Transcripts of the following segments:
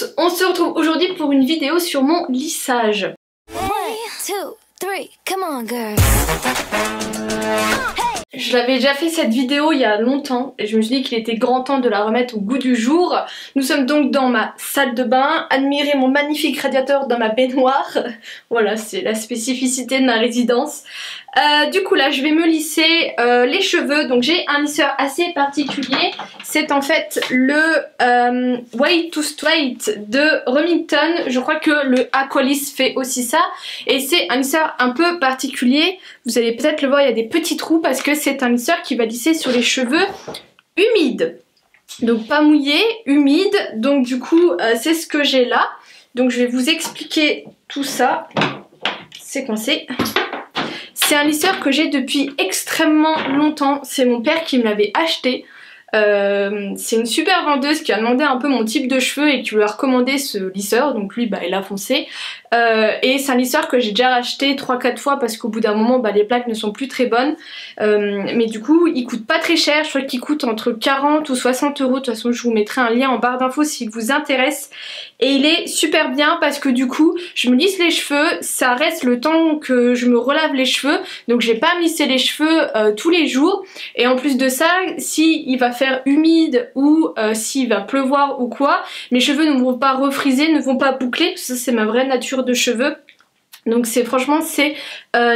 tous, on se retrouve aujourd'hui pour une vidéo sur mon lissage. 1, 2, 3, come on girl. Je l'avais déjà fait cette vidéo il y a longtemps et je me suis dit qu'il était grand temps de la remettre au goût du jour. Nous sommes donc dans ma salle de bain. Admirez mon magnifique radiateur dans ma baignoire. Voilà, c'est la spécificité de ma résidence. Du coup là je vais me lisser les cheveux. Donc j'ai un lisseur assez particulier. C'est en fait le Way to Straight de Remington. Je crois que le Aqualiss fait aussi ça. Et c'est un lisseur un peu particulier. Vous allez peut-être le voir, il y a des petits trous parce que c'est un lisseur qui va lisser sur les cheveux humides. Donc pas mouillés, humides. Donc du coup c'est ce que j'ai là. Donc je vais vous expliquer tout ça. C'est coincé. C'est un lisseur que j'ai depuis extrêmement longtemps. C'est mon père qui me l'avait acheté. C'est une super vendeuse qui a demandé un peu mon type de cheveux et qui lui a recommandé ce lisseur. Donc lui il a foncé. Et c'est un lisseur que j'ai déjà acheté 3-4 fois parce qu'au bout d'un moment les plaques ne sont plus très bonnes. Mais du coup il coûte pas très cher. Je crois qu'il coûte entre 40 ou 60 euros. De toute façon je vous mettrai un lien en barre d'infos s'il vous intéresse. Et il est super bien parce que du coup je me lisse les cheveux. Ça reste le temps que je me relave les cheveux. Donc j'ai pas à me lisser les cheveux tous les jours. Et en plus de ça, si il va faire humide ou s'il va pleuvoir ou quoi, mes cheveux ne vont pas refriser, ne vont pas boucler. Ça c'est ma vraie nature de cheveux. Donc franchement c'est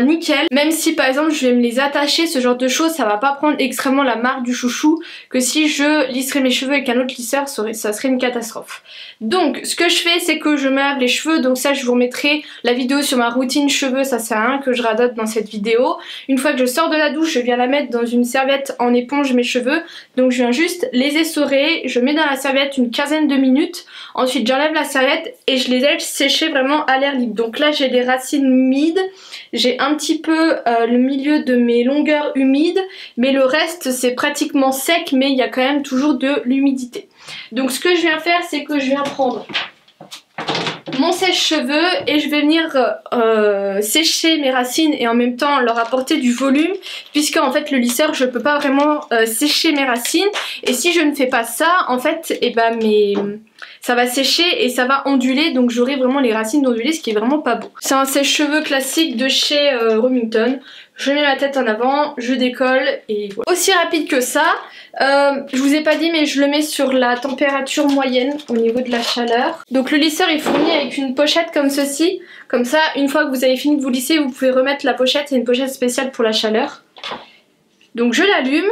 nickel. Même si par exemple je vais me les attacher, ce genre de choses, ça va pas prendre extrêmement la marque du chouchou. Que si je lisserais mes cheveux avec un autre lisseur, ça serait une catastrophe. Donc ce que je fais c'est que je me lave les cheveux. Donc ça je vous remettrai la vidéo sur ma routine cheveux. Ça sert à rien que je radote dans cette vidéo. Une fois que je sors de la douche, je viens la mettre dans une serviette en éponge mes cheveux. Donc je viens juste les essorer. Je mets dans la serviette une quinzaine de minutes. Ensuite j'enlève la serviette et je les laisse sécher vraiment à l'air libre. Donc là j'ai des racines humides. J'ai un petit peu le milieu de mes longueurs humides, mais le reste c'est pratiquement sec, mais il y a quand même toujours de l'humidité. Donc ce que je viens faire, c'est que je viens prendre mon sèche-cheveux et je vais venir sécher mes racines et en même temps leur apporter du volume, puisque en fait le lisseur je peux pas vraiment sécher mes racines, et si je ne fais pas ça en fait ça va sécher et ça va onduler, donc j'aurai vraiment les racines ondulées, ce qui est vraiment pas beau. C'est un sèche-cheveux classique de chez Remington. Je mets ma tête en avant, je décolle et voilà. Aussi rapide que ça. Je vous ai pas dit mais je le mets sur la température moyenne au niveau de la chaleur. Donc le lisseur est fourni avec une pochette comme ceci. Comme ça, une fois que vous avez fini de vous lisser, vous pouvez remettre la pochette. C'est une pochette spéciale pour la chaleur. Donc je l'allume.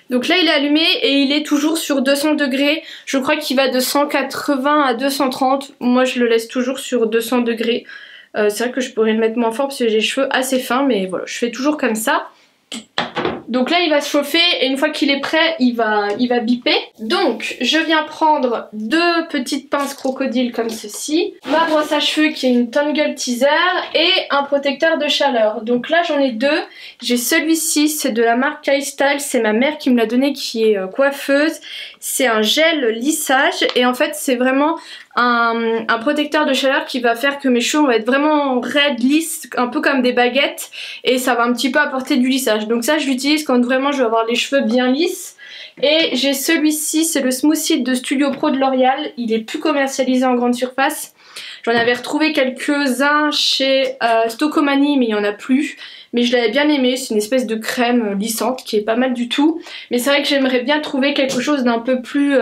Donc là il est allumé et il est toujours sur 200 degrés. Je crois qu'il va de 180 à 230. Moi je le laisse toujours sur 200 degrés. C'est vrai que je pourrais le mettre moins fort parce que j'ai les cheveux assez fins, mais voilà, je fais toujours comme ça. Donc là il va se chauffer et une fois qu'il est prêt il va biper. Donc je viens prendre deux petites pinces crocodile comme ceci, ma brosse à cheveux qui est une Tangle Teaser et un protecteur de chaleur. Donc là j'en ai deux. J'ai celui-ci, c'est de la marque K-Style, c'est ma mère qui me l'a donné, qui est coiffeuse. C'est un gel lissage et en fait c'est vraiment un protecteur de chaleur qui va faire que mes cheveux vont être vraiment raides, lisses, un peu comme des baguettes, et ça va un petit peu apporter du lissage. Donc ça je l'utilise quand vraiment je veux avoir les cheveux bien lisses. Et j'ai celui-ci, c'est le Smoothie de Studio Pro de L'Oréal. Il est plus commercialisé en grande surface. J'en avais retrouvé quelques-uns chez Stocomanie, mais il n'y en a plus. Mais je l'avais bien aimé, c'est une espèce de crème lissante qui est pas mal du tout. Mais c'est vrai que j'aimerais bien trouver quelque chose d'un peu plus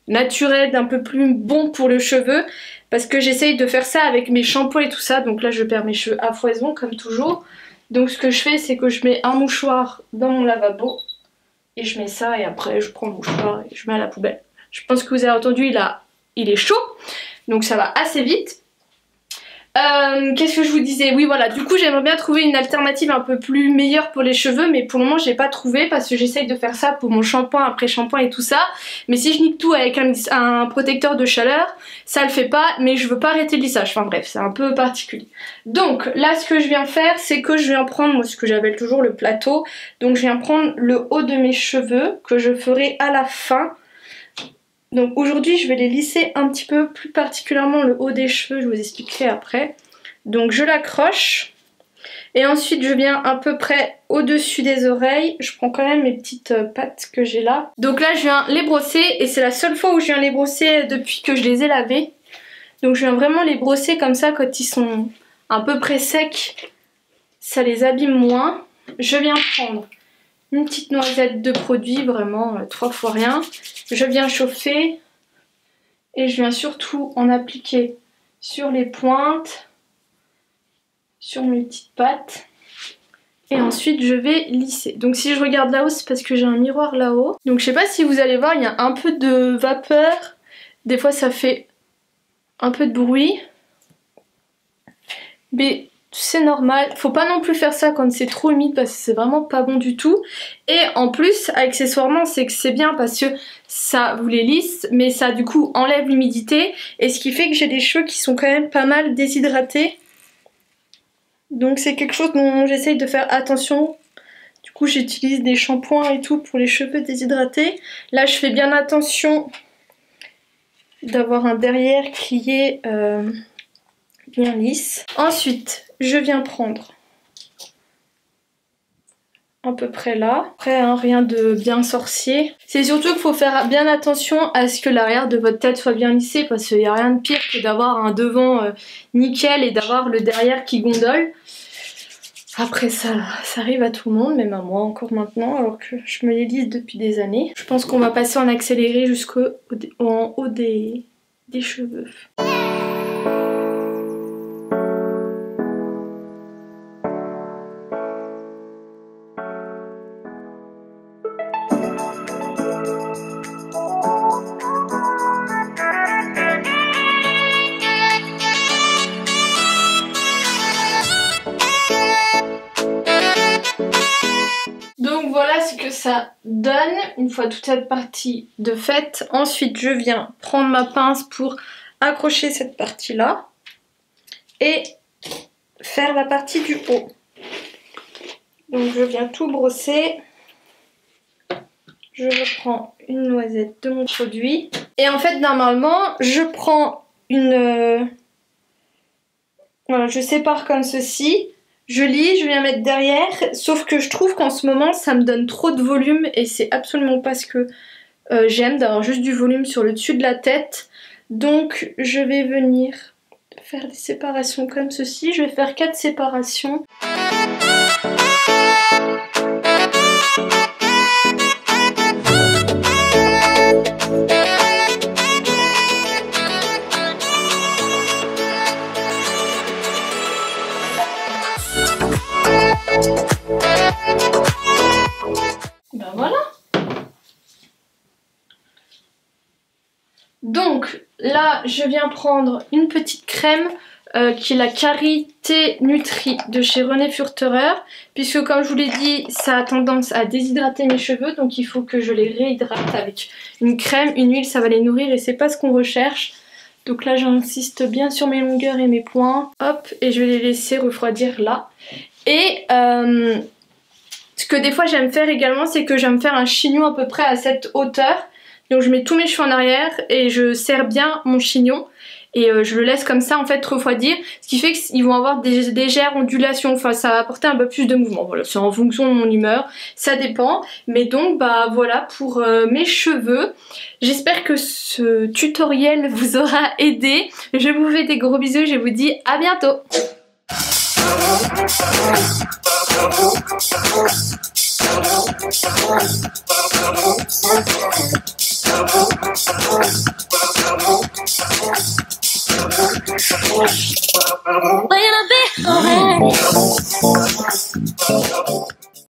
naturel, d'un peu plus bon pour le cheveu. Parce que j'essaye de faire ça avec mes shampoings et tout ça. Donc là je perds mes cheveux à foison comme toujours. Donc ce que je fais c'est que je mets un mouchoir dans mon lavabo. Et je mets ça et après je prends le mouchoir et je mets à la poubelle. Je pense que vous avez entendu, il est chaud. Donc ça va assez vite. Qu'est-ce que je vous disais? Oui voilà, du coup j'aimerais bien trouver une alternative un peu plus meilleure pour les cheveux, mais pour le moment j'ai pas trouvé parce que j'essaye de faire ça pour mon shampoing, après shampoing et tout ça. Mais si je nique tout avec un protecteur de chaleur, ça le fait pas, mais je veux pas arrêter le lissage. Enfin bref, c'est un peu particulier. Donc là ce que je viens faire, c'est que je viens prendre, moi ce que j'appelle toujours le plateau. Donc je viens prendre le haut de mes cheveux que je ferai à la fin. Donc aujourd'hui je vais les lisser un petit peu, plus particulièrement le haut des cheveux, je vous expliquerai après. Donc je l'accroche Et ensuite je viens à peu près au-dessus des oreilles. Je prends quand même mes petites pattes que j'ai là. Donc là je viens les brosser et c'est la seule fois où je viens les brosser depuis que je les ai lavés. Donc je viens vraiment les brosser comme ça quand ils sont à peu près secs. Ça les abîme moins. Je viens prendre une petite noisette de produit, vraiment 3 fois rien. Je viens chauffer et je viens surtout en appliquer sur les pointes, sur mes petites pattes. Et ensuite je vais lisser. Donc si je regarde là-haut, c'est parce que j'ai un miroir là-haut. Donc je sais pas si vous allez voir, il y a un peu de vapeur. Des fois ça fait un peu de bruit. Mais c'est normal. Faut pas non plus faire ça quand c'est trop humide parce que c'est vraiment pas bon du tout. Et en plus, accessoirement, c'est que c'est bien parce que ça vous les lisse, mais ça du coup enlève l'humidité. Et ce qui fait que j'ai des cheveux qui sont quand même pas mal déshydratés. Donc c'est quelque chose dont j'essaye de faire attention. Du coup j'utilise des shampoings et tout pour les cheveux déshydratés. Là je fais bien attention d'avoir un derrière qui est bien lisse. Ensuite je viens prendre à peu près là. Après hein, rien de bien sorcier. C'est surtout qu'il faut faire bien attention à ce que l'arrière de votre tête soit bien lissé parce qu'il n'y a rien de pire que d'avoir un devant nickel et d'avoir le derrière qui gondole. Après ça arrive à tout le monde, même à moi encore maintenant, alors que je me les lisse depuis des années. Je pense qu'on va passer en accéléré jusqu'en haut des cheveux. Donc voilà ce que ça donne une fois toute cette partie de faite. Ensuite je viens prendre ma pince pour accrocher cette partie là et faire la partie du haut. Donc je viens tout brosser. Je reprends une noisette de mon produit. Et en fait normalement je prends une... Voilà, je sépare comme ceci. Je lis, je viens mettre derrière, sauf que je trouve qu'en ce moment ça me donne trop de volume et c'est absolument pas ce que j'aime, d'avoir juste du volume sur le dessus de la tête. Donc je vais venir faire des séparations comme ceci, je vais faire 4 séparations. Ben voilà. Donc là je viens prendre une petite crème qui est la Karité Nutri de chez René Furterer, puisque comme je vous l'ai dit ça a tendance à déshydrater mes cheveux, donc il faut que je les réhydrate avec une crème, une huile, ça va les nourrir et c'est pas ce qu'on recherche. Donc là j'insiste bien sur mes longueurs et mes points, hop, et je vais les laisser refroidir là. Et ce que des fois j'aime faire également, c'est que j'aime faire un chignon à peu près à cette hauteur. Donc je mets tous mes cheveux en arrière et je serre bien mon chignon. Et je le laisse comme ça en fait refroidir. Ce qui fait qu'ils vont avoir des légères ondulations. Enfin ça va apporter un peu plus de mouvement. Voilà, c'est en fonction de mon humeur. Ça dépend. Mais donc bah voilà pour mes cheveux. J'espère que ce tutoriel vous aura aidé. Je vous fais des gros bisous. Je vous dis à bientôt.